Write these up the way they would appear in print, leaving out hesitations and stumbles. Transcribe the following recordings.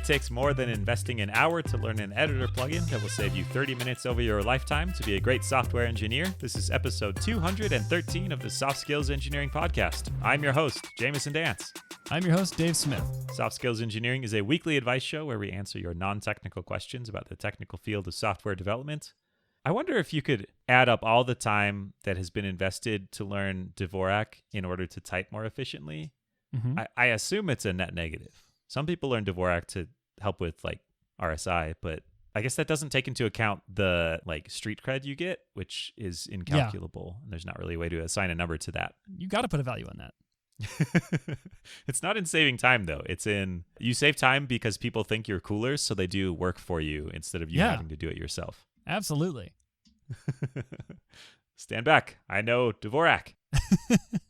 takes more than investing an hour to learn an editor plugin that will save you 30 minutes over your lifetime to be a great software engineer. This is episode 213 of the Soft Skills Engineering Podcast. I'm your host, Jamison Dance. I'm your host, Dave Smith. Soft Skills Engineering is a weekly advice show where we answer your non-technical questions about the technical field of software development. I wonder if you could add up all the time that has been invested to learn Dvorak in order to type more efficiently. Mm-hmm. I assume it's a net negative. Some people learn Dvorak to help with like RSI, but I guess that doesn't take into account the like street cred you get, which is incalculable. And there's not really a way to assign a number to that. You got to put a value on that. It's not in saving time, though. It's in you save time because people think you're cooler, so they do work for you instead of you having to do it yourself. Absolutely. Stand back. I know Dvorak.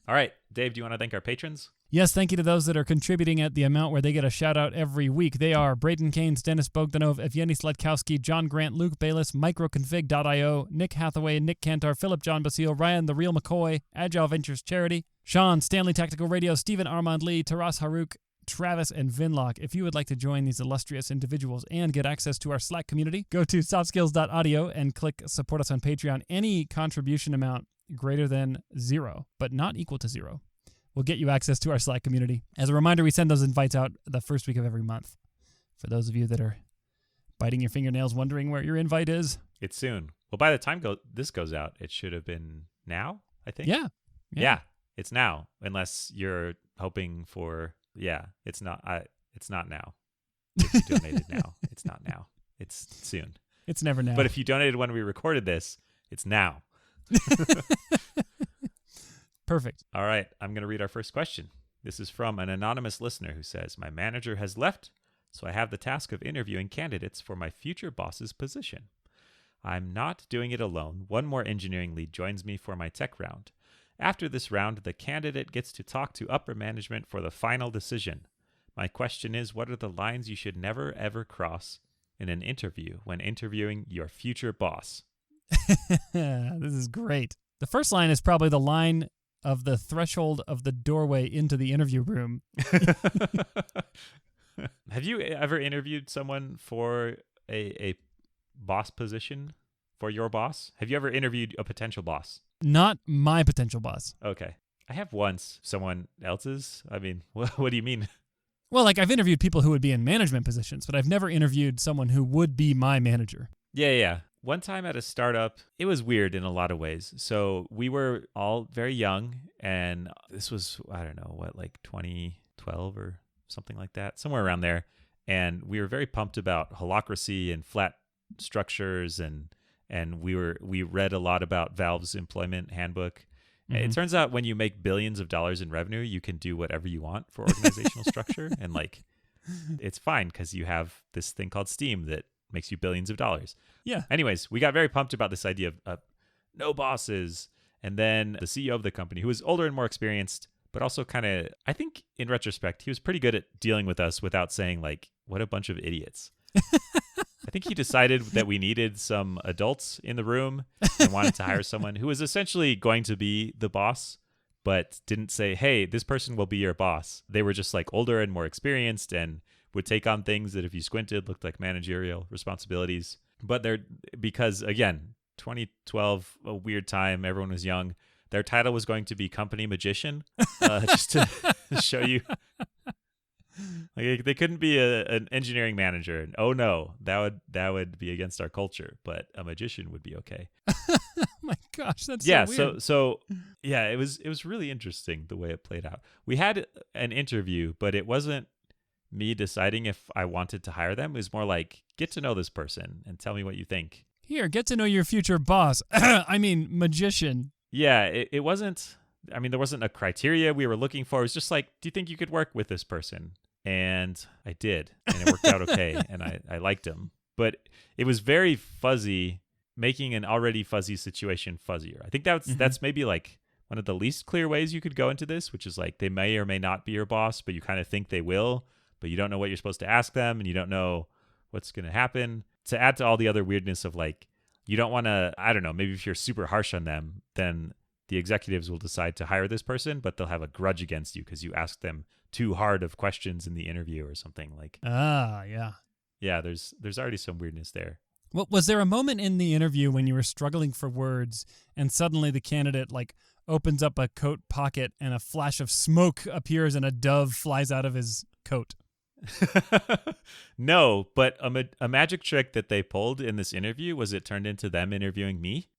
All right, Dave, do you want to thank our patrons? Yes, thank you to those that are contributing at the amount where they get a shout-out every week. They are Braden Keynes, Dennis Bogdanov, Evgeny Sledkowski, John Grant, Luke Bayless, Microconfig.io, Nick Hathaway, Nick Cantor, Philip John Basile, Ryan The Real McCoy, Agile Ventures Charity, Sean, Stanley Tactical Radio, Stephen Armand Lee, Taras Haruk, Travis, and Vinlock. If you would like to join these illustrious individuals and get access to our Slack community, go to softskills.audio and click Support Us on Patreon. Any contribution amount greater than 0, but not equal to 0, will get you access to our Slack community. As a reminder, we send those invites out the first week of every month. For those of you that are biting your fingernails wondering where your invite is. It's soon. Well, by the time this goes out, it should have been now, I think. Yeah. It's now, unless you're hoping for... Yeah, it's not. It's not now. If you donated now, it's not now. It's soon. It's never now. But if you donated when we recorded this, it's now. Perfect. All right, I'm going to read our first question. This is from an anonymous listener who says, "My manager has left, so I have the task of interviewing candidates for my future boss's position. I'm not doing it alone. One more engineering lead joins me for my tech round. After this round, the candidate gets to talk to upper management for the final decision. My question is, what are the lines you should never, ever cross in an interview when interviewing your future boss?" This is great. The first line is probably the line of the threshold of the doorway into the interview room. Have you ever interviewed someone for a boss position for your boss? Have you ever interviewed a potential boss? Not my potential boss. Okay. I have once. Someone else's? I mean, what do you mean? Well, like I've interviewed people who would be in management positions, but I've never interviewed someone who would be my manager. Yeah. One time at a startup, it was weird in a lot of ways. So we were all very young, and this was, I don't know, like 2012 or something like that, somewhere around there. And we were very pumped about holacracy and flat structures, and we read a lot about Valve's employment handbook. Mm-hmm. It turns out when you make billions of dollars in revenue, you can do whatever you want for organizational structure. And like, it's fine because you have this thing called Steam that makes you billions of dollars. Yeah. Anyways, we got very pumped about this idea of no bosses. And then the CEO of the company, who was older and more experienced, but also kind of, I think in retrospect, he was pretty good at dealing with us without saying like, what a bunch of idiots. I think he decided that we needed some adults in the room and wanted to hire someone who was essentially going to be the boss, but didn't say, hey, this person will be your boss. They were just like older and more experienced and would take on things that if you squinted looked like managerial responsibilities. But because again, 2012, a weird time, everyone was young. Their title was going to be company magician, just to show you. Like they couldn't be an engineering manager. And, oh no, that would be against our culture. But a magician would be okay. Oh my gosh, that's so weird. So yeah, it was really interesting the way it played out. We had an interview, but it wasn't me deciding if I wanted to hire them. It was more like, get to know this person and tell me what you think. Here, get to know your future boss. I mean, magician. Yeah, it wasn't. I mean, there wasn't a criteria we were looking for. It was just like, do you think you could work with this person? And I did, and it worked out okay, and I liked him. But it was very fuzzy, making an already fuzzy situation fuzzier. I think that's maybe like one of the least clear ways you could go into this, which is like they may or may not be your boss, but you kind of think they will, but you don't know what you're supposed to ask them, and you don't know what's going to happen. To add to all the other weirdness of like, you don't want to, I don't know, maybe if you're super harsh on them, then the executives will decide to hire this person, but they'll have a grudge against you because you asked them too hard of questions in the interview or something. Like, Yeah. yeah, there's already some weirdness there. Well, was there a moment in the interview when you were struggling for words and suddenly the candidate opens up a coat pocket and a flash of smoke appears and a dove flies out of his coat? No, but a magic trick that they pulled in this interview was it turned into them interviewing me.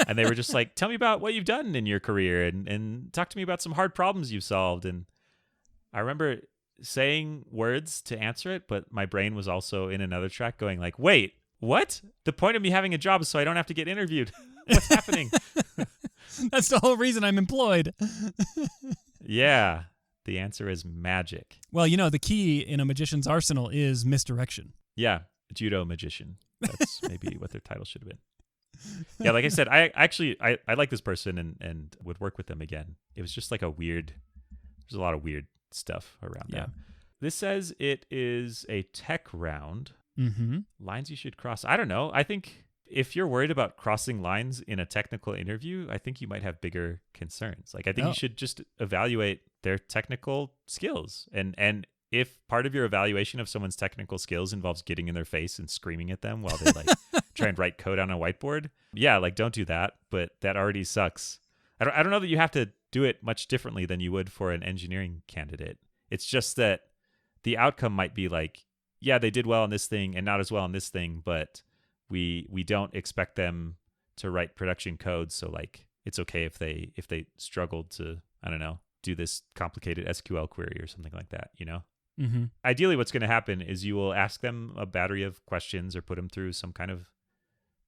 And they were just like, tell me about what you've done in your career and talk to me about some hard problems you've solved. And I remember saying words to answer it, but my brain was also in another track going like, wait, what? The point of me having a job is so I don't have to get interviewed. What's happening? That's the whole reason I'm employed. Yeah. The answer is magic. Well, the key in a magician's arsenal is misdirection. Yeah. Judo magician. That's maybe what their title should have been. Yeah, like I said, I like this person and would work with them again. It was just like there's a lot of weird stuff around that. This says it is a tech round. Mm-hmm. Lines you should cross. I don't know. I think if you're worried about crossing lines in a technical interview, I think you might have bigger concerns. Like, I think you should just evaluate their technical skills. And if part of your evaluation of someone's technical skills involves getting in their face and screaming at them while they try and write code on a whiteboard, don't do that. But that already sucks. I don't know that you have to do it much differently than you would for an engineering candidate. It's just that the outcome might be like, yeah, they did well on this thing and not as well on this thing, but we don't expect them to write production code. So it's okay if they struggled to, I don't know, do this complicated SQL query or something like that, Mm-hmm. Ideally, what's going to happen is you will ask them a battery of questions or put them through some kind of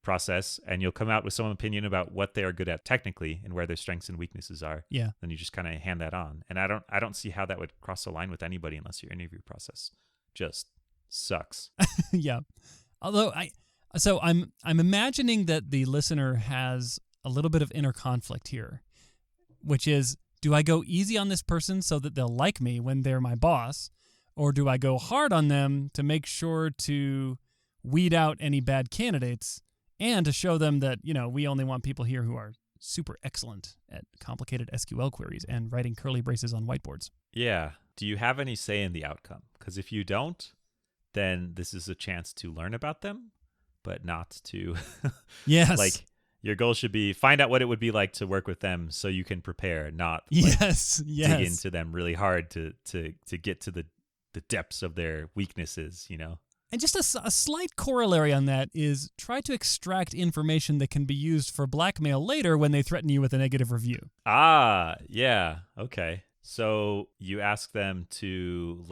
process, and you'll come out with some opinion about what they are good at technically and where their strengths and weaknesses are. Yeah. Then you just kind of hand that on. And I don't see how that would cross the line with anybody unless your interview process just sucks. Yeah. Although I'm imagining that the listener has a little bit of inner conflict here, which is, do I go easy on this person so that they'll like me when they're my boss? Or do I go hard on them to make sure to weed out any bad candidates and to show them that, we only want people here who are super excellent at complicated SQL queries and writing curly braces on whiteboards? Yeah. Do you have any say in the outcome? Because if you don't, then this is a chance to learn about them, but not to... Yes. Your goal should be find out what it would be like to work with them so you can prepare, not yes. dig into them really hard to get to the depths of their weaknesses, And just a slight corollary on that is try to extract information that can be used for blackmail later when they threaten you with a negative review. Ah, yeah. Okay. So you ask them to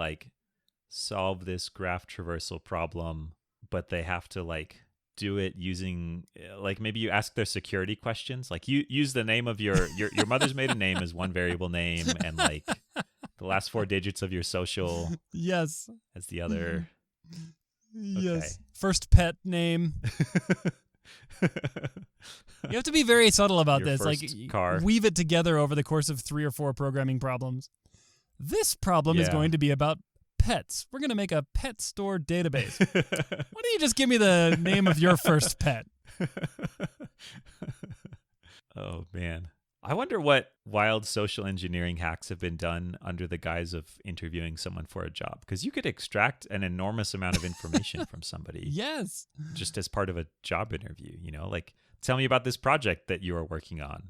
solve this graph traversal problem, but they have to do it using maybe you ask their security questions. You use the name of your mother's maiden name as one variable name and the last 4 digits of your social yes as the other. Yes. Okay. First pet name. You have to be very subtle about Your this. first car. Weave it together over the course of 3 or 4 programming problems. This problem is going to be about pets. We're going to make a pet store database. Why don't you just give me the name of your first pet? Oh, man. I wonder what wild social engineering hacks have been done under the guise of interviewing someone for a job. Because you could extract an enormous amount of information from somebody. Yes. Just as part of a job interview, tell me about this project that you are working on.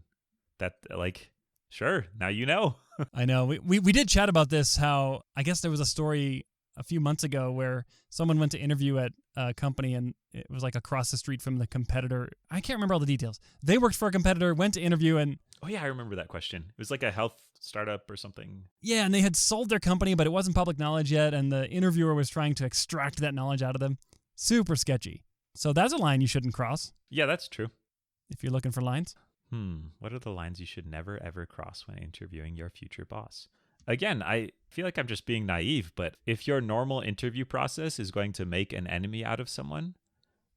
That, sure, now you know. I know. We did chat about this, how I guess there was a story a few months ago where someone went to interview at a company and it was across the street from the competitor. I can't remember all the details. They worked for a competitor, went to interview, and... Oh, yeah, I remember that question. It was a health startup or something. Yeah, and they had sold their company, but it wasn't public knowledge yet, and the interviewer was trying to extract that knowledge out of them. Super sketchy. So that's a line you shouldn't cross. Yeah, that's true. If you're looking for lines. What are the lines you should never, ever cross when interviewing your future boss? Again, I feel like I'm just being naive, but if your normal interview process is going to make an enemy out of someone,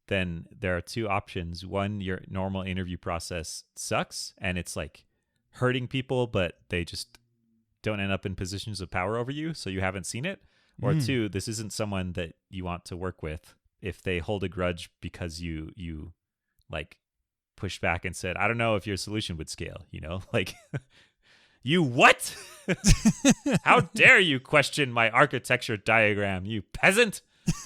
then there are 2 options. One, your normal interview process sucks and it's hurting people, but they just don't end up in positions of power over you, so you haven't seen it. Or 2, this isn't someone that you want to work with if they hold a grudge because you pushed back and said, I don't know if your solution would scale, like, you what? How dare you question my architecture diagram, you peasant?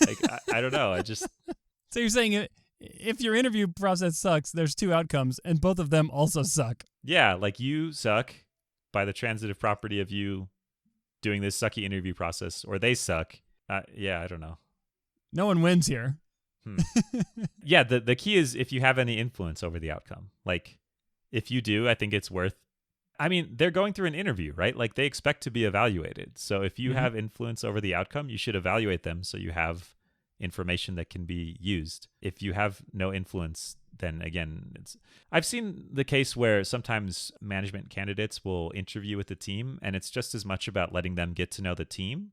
Like, I don't know. So you're saying if your interview process sucks, there's two outcomes, and both of them also suck. Yeah, like you suck by the transitive property of you doing this sucky interview process, or they suck. Yeah, I don't know. No one wins here. Yeah, the key is if you have any influence over the outcome. Like, if you do, I think it's worth. I mean, they're going through an interview, right? Like, they expect to be evaluated. So if you have influence over the outcome, you should evaluate them so you have information that can be used. If you have no influence, then again, I've seen the case where sometimes management candidates will interview with the team, and it's just as much about letting them get to know the team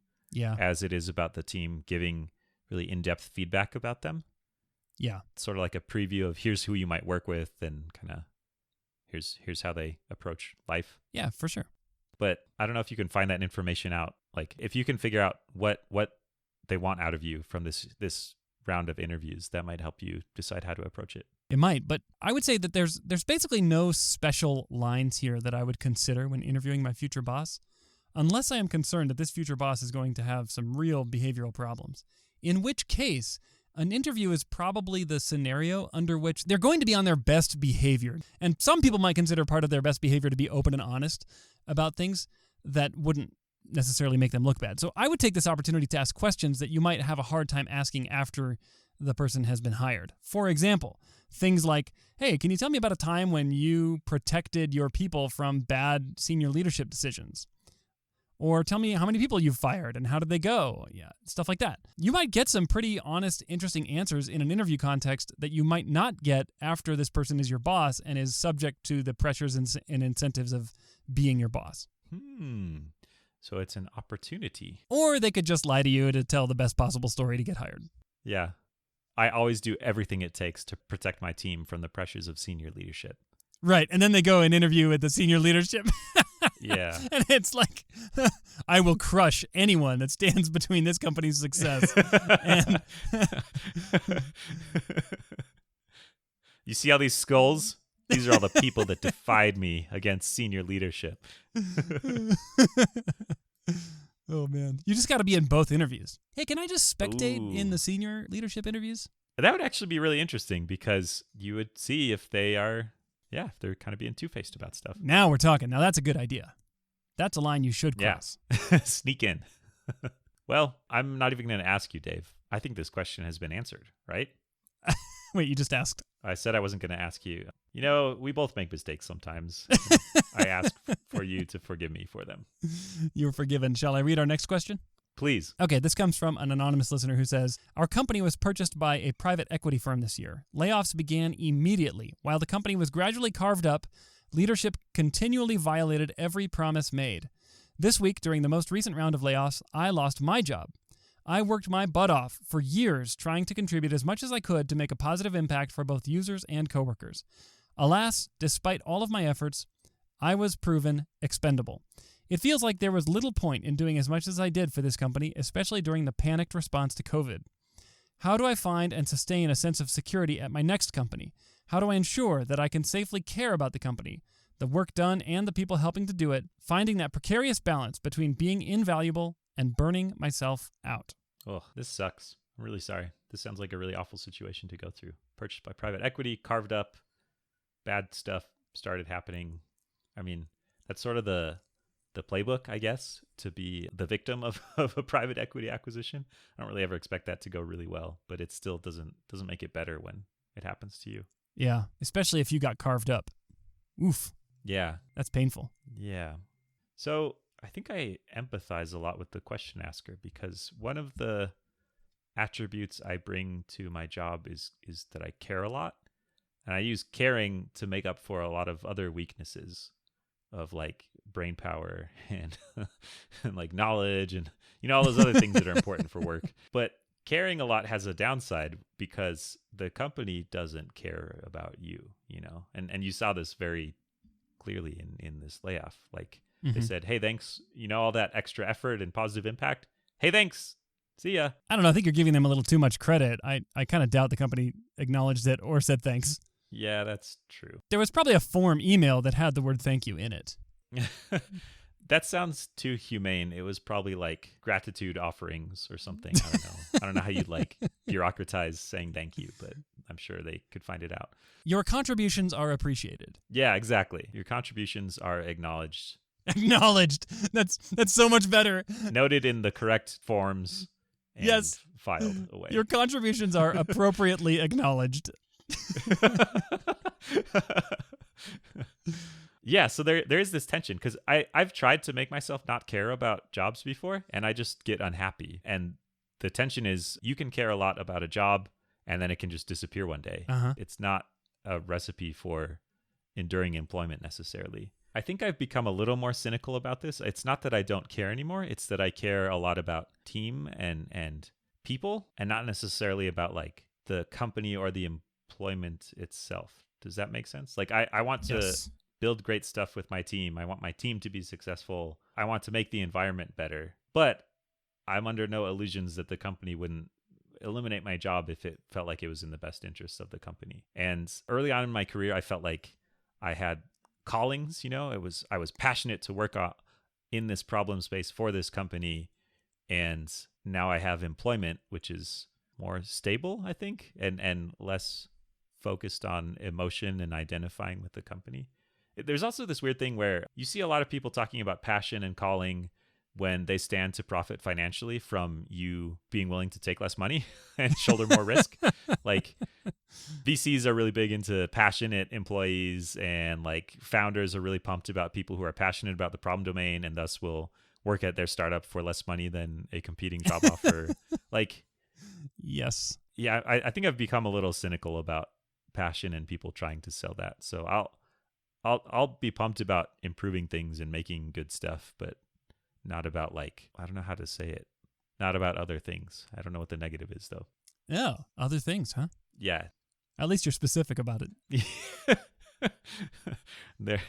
as it is about the team giving really in-depth feedback about them. Yeah. Sort of like a preview of here's who you might work with and kind of here's how they approach life. Yeah, for sure. But I don't know if you can find that information out. Like, if you can figure out what they want out of you from this round of interviews, that might help you decide how to approach it. It might, but I would say that there's basically no special lines here that I would consider when interviewing my future boss, unless I am concerned that this future boss is going to have some real behavioral problems, in which case an interview is probably the scenario under which they're going to be on their best behavior. And some people might consider part of their best behavior to be open and honest about things that wouldn't necessarily make them look bad. So I would take this opportunity to ask questions that you might have a hard time asking after the person has been hired. For example, things like, hey, can you tell me about a time when you protected your people from bad senior leadership decisions? Or tell me how many people you've fired and how did they go? Yeah, stuff like that. You might get some pretty honest, interesting answers in an interview context that you might not get after this person is your boss and is subject to the pressures and incentives of being your boss. So it's an opportunity. Or they could just lie to you to tell the best possible story to get hired. Yeah. I always do everything it takes to protect my team from the pressures of senior leadership. Right. And then they go and interview with the senior leadership. Yeah. And it's like, I will crush anyone that stands between this company's success. And you see all these skulls? These are all the people that defied me against senior leadership. Oh, man. You just got to be in both interviews. Hey, can I just spectate in the senior leadership interviews? That would actually be really interesting because you would see if they are, if they're kind of being two-faced about stuff. Now we're talking. Now that's a good idea. That's a line you should cross. Yeah. Sneak in. Well, I'm not even going to ask you, Dave. I think this question has been answered, right? Wait, you just asked. I said I wasn't going to ask you. We both make mistakes sometimes. I ask for you to forgive me for them. You're forgiven. Shall I read our next question? Please. Okay, this comes from an anonymous listener who says, our company was purchased by a private equity firm this year. Layoffs began immediately. While the company was gradually carved up, leadership continually violated every promise made. This week, during the most recent round of layoffs, I lost my job. I worked my butt off for years trying to contribute as much as I could to make a positive impact for both users and coworkers. Alas, despite all of my efforts, I was proven expendable. It feels like there was little point in doing as much as I did for this company, especially during the panicked response to COVID. How do I find and sustain a sense of security at my next company? How do I ensure that I can safely care about the company, the work done, and the people helping to do it, finding that precarious balance between being invaluable and burning myself out? Oh, this sucks. I'm really sorry. This sounds like a really awful situation to go through. Purchased by private equity, carved up, bad stuff started happening. I mean, that's sort of the playbook, I guess, to be the victim of a private equity acquisition. I don't really ever expect that to go really well, but it still doesn't make it better when it happens to you. Yeah, especially if you got carved up. Oof. Yeah. That's painful. Yeah. So I think I empathize a lot with the question asker because one of the attributes I bring to my job is that I care a lot. And I use caring to make up for a lot of other weaknesses of like brain power and, and like knowledge and, all those other things that are important for work. But caring a lot has a downside because the company doesn't care about you, and you saw this very clearly in this layoff. Like they said, hey, thanks, all that extra effort and positive impact. Hey, thanks. See ya. I don't know. I think you're giving them a little too much credit. I kind of doubt the company acknowledged it or said thanks. Yeah, that's true. There was probably a form email that had the word thank you in it. That sounds too humane. It was probably like gratitude offerings or something. I don't know. I don't know how you'd like bureaucratize saying thank you, but I'm sure they could find it out. Your contributions are appreciated. Yeah, exactly. Your contributions are acknowledged. Acknowledged. That's so much better. Noted in the correct forms and Yes. filed away. Your contributions are appropriately acknowledged. Yeah, so there is this tension because I've tried to make myself not care about jobs before, and I just get unhappy. And the tension is you can care a lot about a job, and then it can just disappear one day. Uh-huh. It's not a recipe for enduring employment necessarily. I think I've become a little more cynical about this. It's not that I don't care anymore. It's that I care a lot about team and people, and not necessarily about like the company or the employment itself. Does that make sense? Like I want to Yes. build great stuff with my team. I want my team to be successful. I want to make the environment better. But I'm under no illusions that the company wouldn't eliminate my job if it felt like it was in the best interests of the company. And early on in my career, I felt like I had callings, I was passionate to work in this problem space for this company. And now I have employment, which is more stable, I think, and less focused on emotion and identifying with the company. There's also this weird thing where you see a lot of people talking about passion and calling when they stand to profit financially from you being willing to take less money and shoulder more risk. Like VCs are really big into passionate employees, and like founders are really pumped about people who are passionate about the problem domain and thus will work at their startup for less money than a competing job offer. Like, Yes. yeah, I think I've become a little cynical about passion and people trying to sell that. So I'll be pumped about improving things and making good stuff, but not about like, I don't know how to say it. Not about other things. I don't know what the negative is though. Yeah. Other things, huh? Yeah. At least you're specific about it. There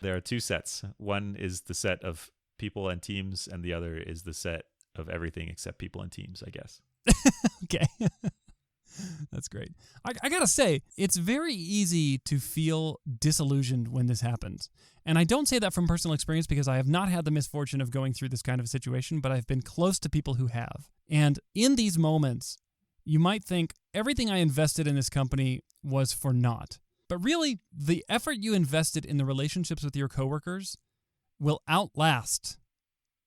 are two sets. One is the set of people and teams, and the other is the set of everything except people and teams, I guess. Okay. That's great. I gotta say, it's very easy to feel disillusioned when this happens. And I don't say that from personal experience because I have not had the misfortune of going through this kind of a situation, but I've been close to people who have. And in these moments, you might think everything I invested in this company was for naught. But really, the effort you invested in the relationships with your coworkers will outlast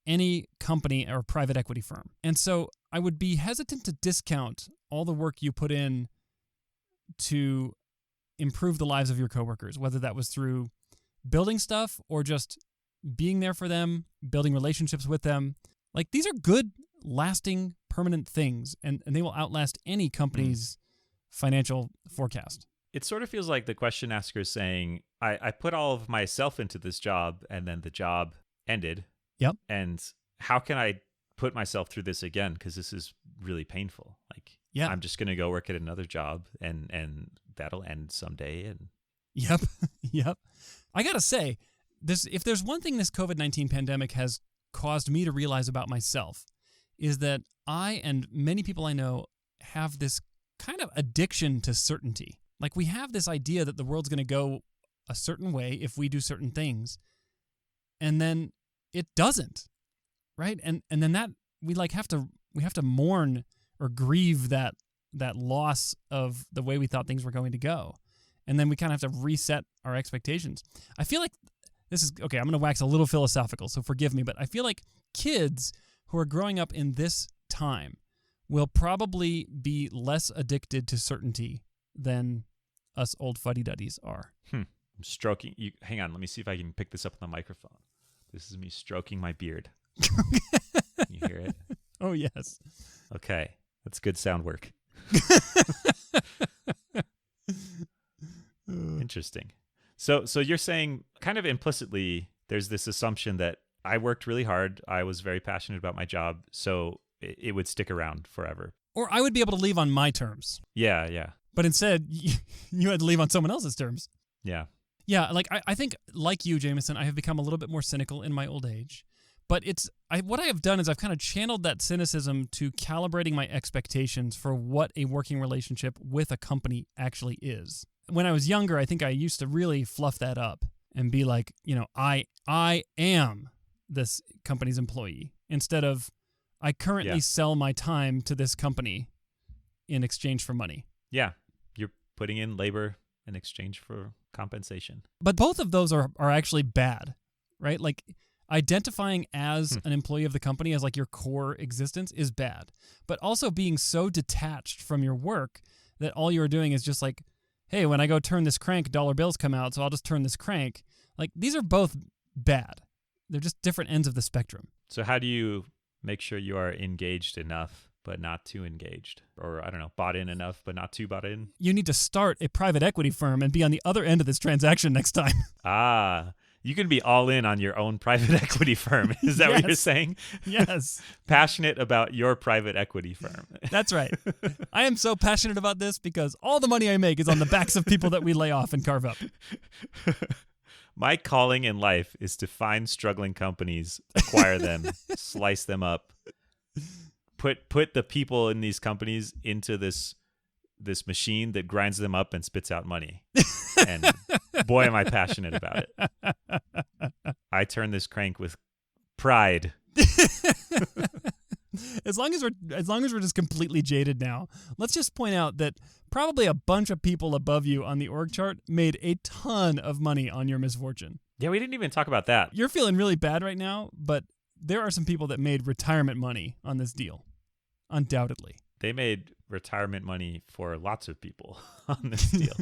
any company or private equity firm. And so I would be hesitant to discount all the work you put in to improve the lives of your coworkers, whether that was through building stuff or just being there for them, building relationships with them. Like, these are good, lasting, permanent things, and they will outlast any company's financial forecast. It sort of feels like the question asker is saying, I put all of myself into this job and then the job ended. Yep. And how can I put myself through this again? Because this is really painful. Like, Yeah. I'm just going to go work at another job and that'll end someday. And Yep. Yep. I got to say, if there's one thing this COVID-19 pandemic has caused me to realize about myself, is that I and many people I know have this kind of addiction to certainty. Like, we have this idea that the world's going to go a certain way if we do certain things, and then it doesn't, right? And then that we have to mourn or grieve that loss of the way we thought things were going to go. And then we kind of have to reset our expectations. I feel like this is, okay, I'm going to wax a little philosophical, so forgive me, but I feel like kids who are growing up in this time will probably be less addicted to certainty than us old fuddy-duddies are. I'm stroking you. Hang on, let me see if I can pick this up on the microphone. This is me stroking my beard. Can you hear it? Oh, yes. Okay, that's good sound work. Interesting. So you're saying kind of implicitly there's this assumption that I worked really hard. I was very passionate about my job, so it would stick around forever. Or I would be able to leave on my terms. Yeah. But instead, you had to leave on someone else's terms. Yeah. Yeah, like I think, like you, Jamison, I have become a little bit more cynical in my old age. But what I have done is I've kind of channeled that cynicism to calibrating my expectations for what a working relationship with a company actually is. when I was younger, I think I used to really fluff that up and be like, I am this company's employee, instead of I currently sell my time to this company in exchange for money. Yeah. You're putting in labor in exchange for compensation. But both of those are actually bad, right? Like, identifying as an employee of the company as like your core existence is bad. But also being so detached from your work that all you're doing is just like, hey, when I go turn this crank, dollar bills come out, so I'll just turn this crank. Like, these are both bad. They're just different ends of the spectrum. So how do you make sure you are engaged enough but not too engaged? Or, I don't know, bought in enough but not too bought in? You need to start a private equity firm and be on the other end of this transaction next time. You can be all in on your own private equity firm. Is that what you're saying? Yes. Passionate about your private equity firm. That's right. I am so passionate about this because all the money I make is on the backs of people that we lay off and carve up. My calling in life is to find struggling companies, acquire them, slice them up, put the people in these companies into this machine that grinds them up and spits out money. And boy, am I passionate about it. I turn this crank with pride. As long as we're just completely jaded now, let's just point out that probably a bunch of people above you on the org chart made a ton of money on your misfortune. Yeah, we didn't even talk about that. You're feeling really bad right now, but there are some people that made retirement money on this deal. Undoubtedly. They made retirement money for lots of people on this deal.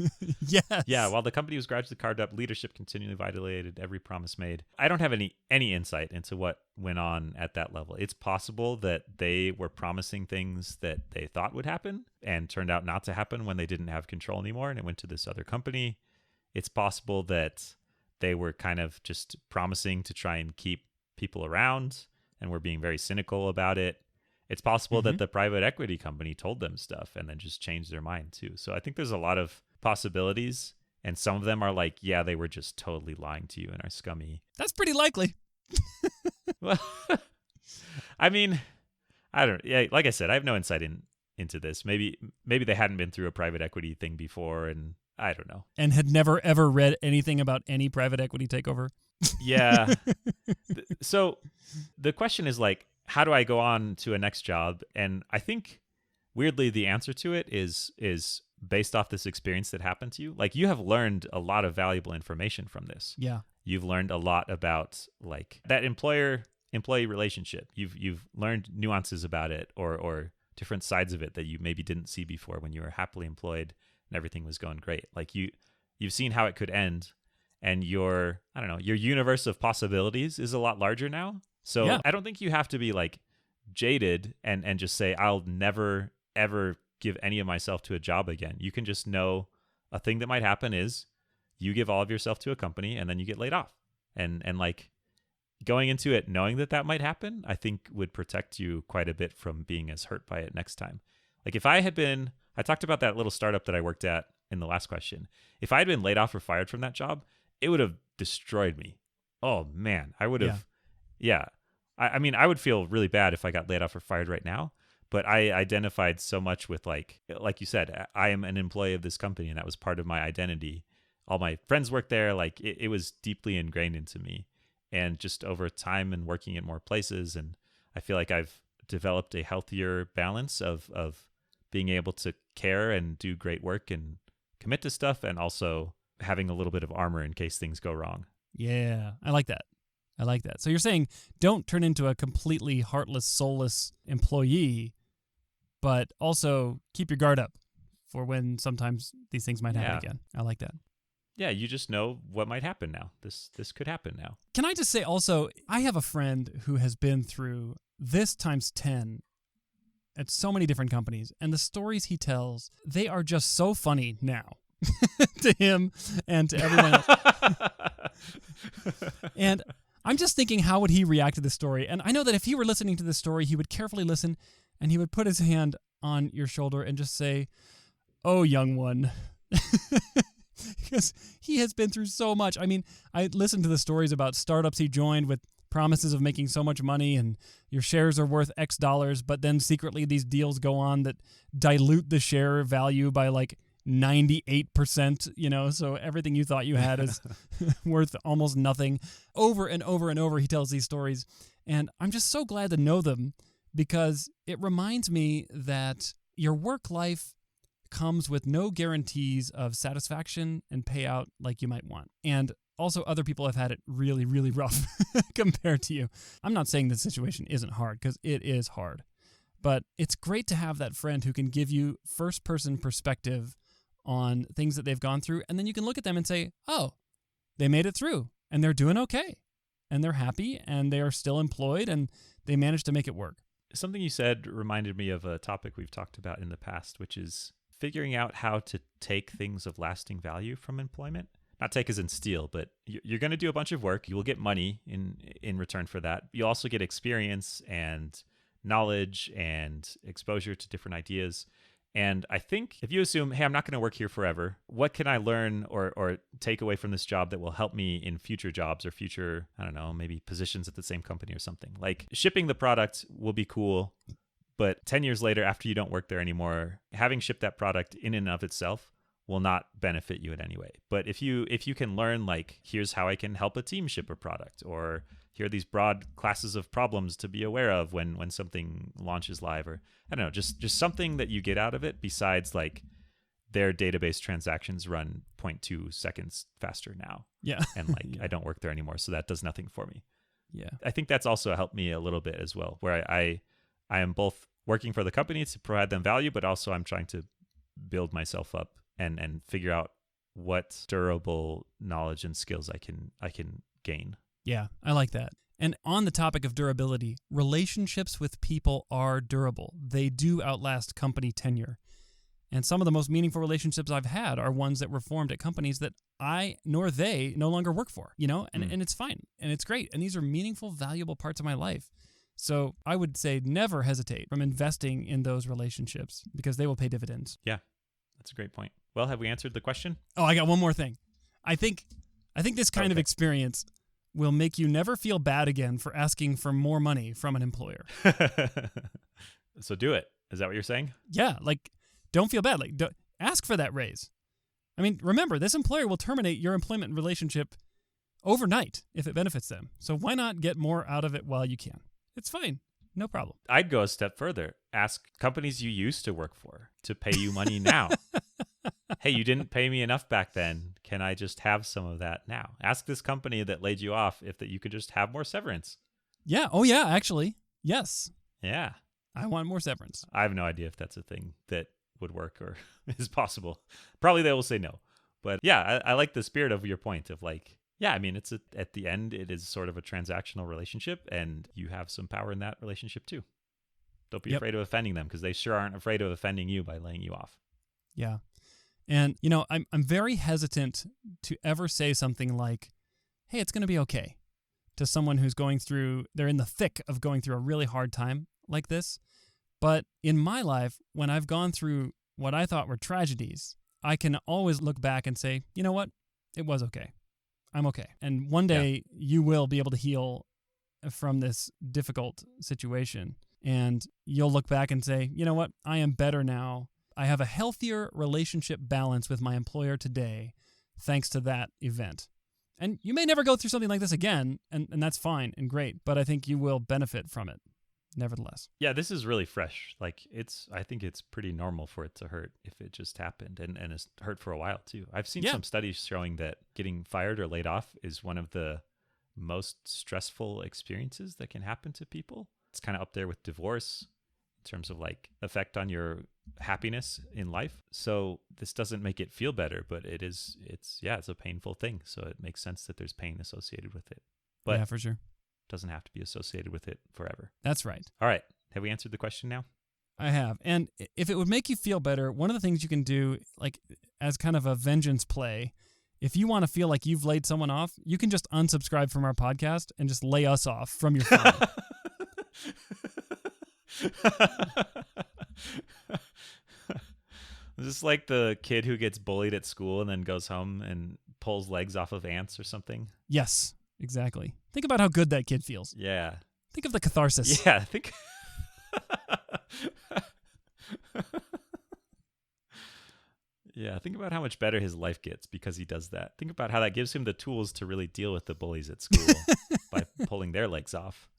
Yes. Yeah, while the company was gradually carved up, leadership continually violated every promise made. I don't have any insight into what went on at that level. It's possible that they were promising things that they thought would happen and turned out not to happen when they didn't have control anymore and it went to this other company. It's possible that they were kind of just promising to try and keep people around and were being very cynical about it. It's possible that the private equity company told them stuff and then just changed their mind too. So I think there's a lot of possibilities, and some of them are like, yeah, they were just totally lying to you and are scummy. That's pretty likely. Well, I mean, I don't. Yeah, like I said, I have no insight into this. Maybe they hadn't been through a private equity thing before, and I don't know. And had never ever read anything about any private equity takeover. Yeah. So the question is like, how do I go on to a next job? And I think weirdly the answer to it is based off this experience that happened to you. Like, you have learned a lot of valuable information from this. Yeah. You've learned a lot about like that employer-employee relationship. You've learned nuances about it or different sides of it that you maybe didn't see before when you were happily employed and everything was going great. Like you've seen how it could end, and your universe of possibilities is a lot larger now. So yeah. I don't think you have to be like jaded and just say, I'll never, ever give any of myself to a job again. You can just know a thing that might happen is you give all of yourself to a company and then you get laid off. And like going into it knowing that might happen, I think would protect you quite a bit from being as hurt by it next time. Like if I talked about that little startup that I worked at in the last question. If I had been laid off or fired from that job, it would have destroyed me. Oh man, I would have. Yeah. I mean, I would feel really bad if I got laid off or fired right now, but I identified so much with like you said, I am an employee of this company and that was part of my identity. All my friends worked there. Like it was deeply ingrained into me, and just over time and working at more places. And I feel like I've developed a healthier balance of being able to care and do great work and commit to stuff, and also having a little bit of armor in case things go wrong. Yeah, I like that. So you're saying don't turn into a completely heartless, soulless employee, but also keep your guard up for when sometimes these things might happen again. I like that. Yeah, you just know what might happen now. This could happen now. Can I just say also, I have a friend who has been through this times 10 at so many different companies, and the stories he tells, they are just so funny now to him and to everyone else. And I'm just thinking, how would he react to this story? And I know that if he were listening to this story, he would carefully listen, and he would put his hand on your shoulder and just say, "Oh, young one." Because he has been through so much. I mean, I listened to the stories about startups he joined with promises of making so much money and your shares are worth X dollars, but then secretly these deals go on that dilute the share value by like 98%, so everything you thought you had is worth almost nothing. Over and over and over, he tells these stories. And I'm just so glad to know them because it reminds me that your work life comes with no guarantees of satisfaction and payout like you might want. And also, other people have had it really, really rough compared to you. I'm not saying the situation isn't hard because it is hard. But it's great to have that friend who can give you first-person perspective on things that they've gone through, and then you can look at them and say, oh, they made it through, and they're doing okay, and they're happy, and they are still employed, and they managed to make it work. Something you said reminded me of a topic we've talked about in the past, which is figuring out how to take things of lasting value from employment. Not take as in steal, but you're going to do a bunch of work. You will get money in return for that. You'll also get experience and knowledge and exposure to different ideas. And I think if you assume, hey, I'm not going to work here forever, what can I learn or take away from this job that will help me in future jobs or future, I don't know, maybe positions at the same company or something? Like shipping the product will be cool, but 10 years later, after you don't work there anymore, having shipped that product in and of itself will not benefit you in any way. But if you can learn, like, here's how I can help a team ship a product, or here are these broad classes of problems to be aware of when something launches live, or I don't know, just something that you get out of it besides like their database transactions run 0.2 seconds faster now. Yeah. And like Yeah. I don't work there anymore, so that does nothing for me. Yeah. I think that's also helped me a little bit as well, where I am both working for the company to provide them value, but also I'm trying to build myself up and figure out what durable knowledge and skills I can gain. Yeah, I like that. And on the topic of durability, relationships with people are durable. They do outlast company tenure. And some of the most meaningful relationships I've had are ones that were formed at companies that I nor they no longer work for, and it's fine. And it's great. And these are meaningful, valuable parts of my life. So I would say never hesitate from investing in those relationships because they will pay dividends. Yeah, that's a great point. Well, have we answered the question? Oh, I got one more thing. I think this kind of experience will make you never feel bad again for asking for more money from an employer. So do it. Is that what you're saying? Yeah, like don't feel bad. Like ask for that raise. I mean, remember, this employer will terminate your employment relationship overnight if it benefits them. So why not get more out of it while you can? It's fine. No problem. I'd go a step further. Ask companies you used to work for to pay you money now. Hey, you didn't pay me enough back then. Can I just have some of that now? Ask this company that laid you off if that you could just have more severance. Yeah. Oh, yeah, actually. Yes. Yeah. I want more severance. I have no idea if that's a thing that would work or is possible. Probably they will say no. But yeah, I like the spirit of your point of like, yeah, I mean, at the end, it is sort of a transactional relationship and you have some power in that relationship too. Don't be afraid of offending them because they sure aren't afraid of offending you by laying you off. Yeah. And, I'm very hesitant to ever say something like, hey, it's going to be okay to someone who's they're in the thick of going through a really hard time like this. But in my life, when I've gone through what I thought were tragedies, I can always look back and say, you know what? It was okay. I'm okay. And one day you will be able to heal from this difficult situation. And you'll look back and say, you know what? I am better now. I have a healthier relationship balance with my employer today, thanks to that event. And you may never go through something like this again, and that's fine and great, but I think you will benefit from it, nevertheless. Yeah, this is really fresh. Like I think it's pretty normal for it to hurt if it just happened and it's hurt for a while too. I've seen some studies showing that getting fired or laid off is one of the most stressful experiences that can happen to people. It's kind of up there with divorce in terms of like effect on your happiness in life. So this doesn't make it feel better, but it's a painful thing. So it makes sense that there's pain associated with it. But yeah, for sure. Doesn't have to be associated with it forever. That's right. All right. Have we answered the question now? I have. And if it would make you feel better, one of the things you can do, like as kind of a vengeance play, if you want to feel like you've laid someone off, you can just unsubscribe from our podcast and just lay us off from your phone. Is this like the kid who gets bullied at school and then goes home and pulls legs off of ants or something? Yes, exactly. Think about how good that kid feels. Yeah. Think of the catharsis. Yeah, think. Yeah, think about how much better his life gets because he does that. Think about how that gives him the tools to really deal with the bullies at school by pulling their legs off.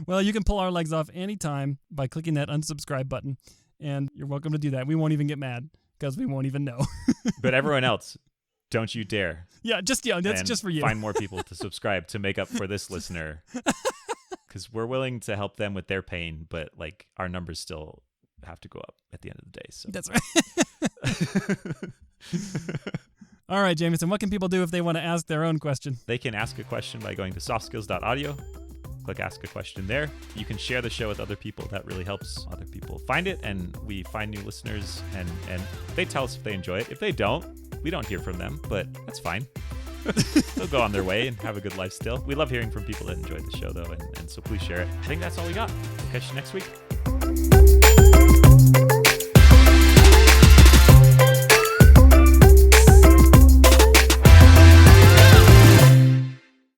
Well, you can pull our legs off anytime by clicking that unsubscribe button, and you're welcome to do that. We won't even get mad because we won't even know. But everyone else, don't you dare. Yeah, that's just for you. Find more people to subscribe to make up for this listener. Because we're willing to help them with their pain, but like our numbers still have to go up at the end of the day. So that's right. All right, Jamison, what can people do if they want to ask their own question? They can ask a question by going to softskills.audio. Click ask a question there. You can share the show with other people. That really helps other people find it, and we find new listeners, and they tell us if they enjoy it. If they don't, we don't hear from them, but that's fine. They'll go on their way and have a good life still. We love hearing from people that enjoy the show, though, and so please share it. I think that's all we got. We'll catch you next week.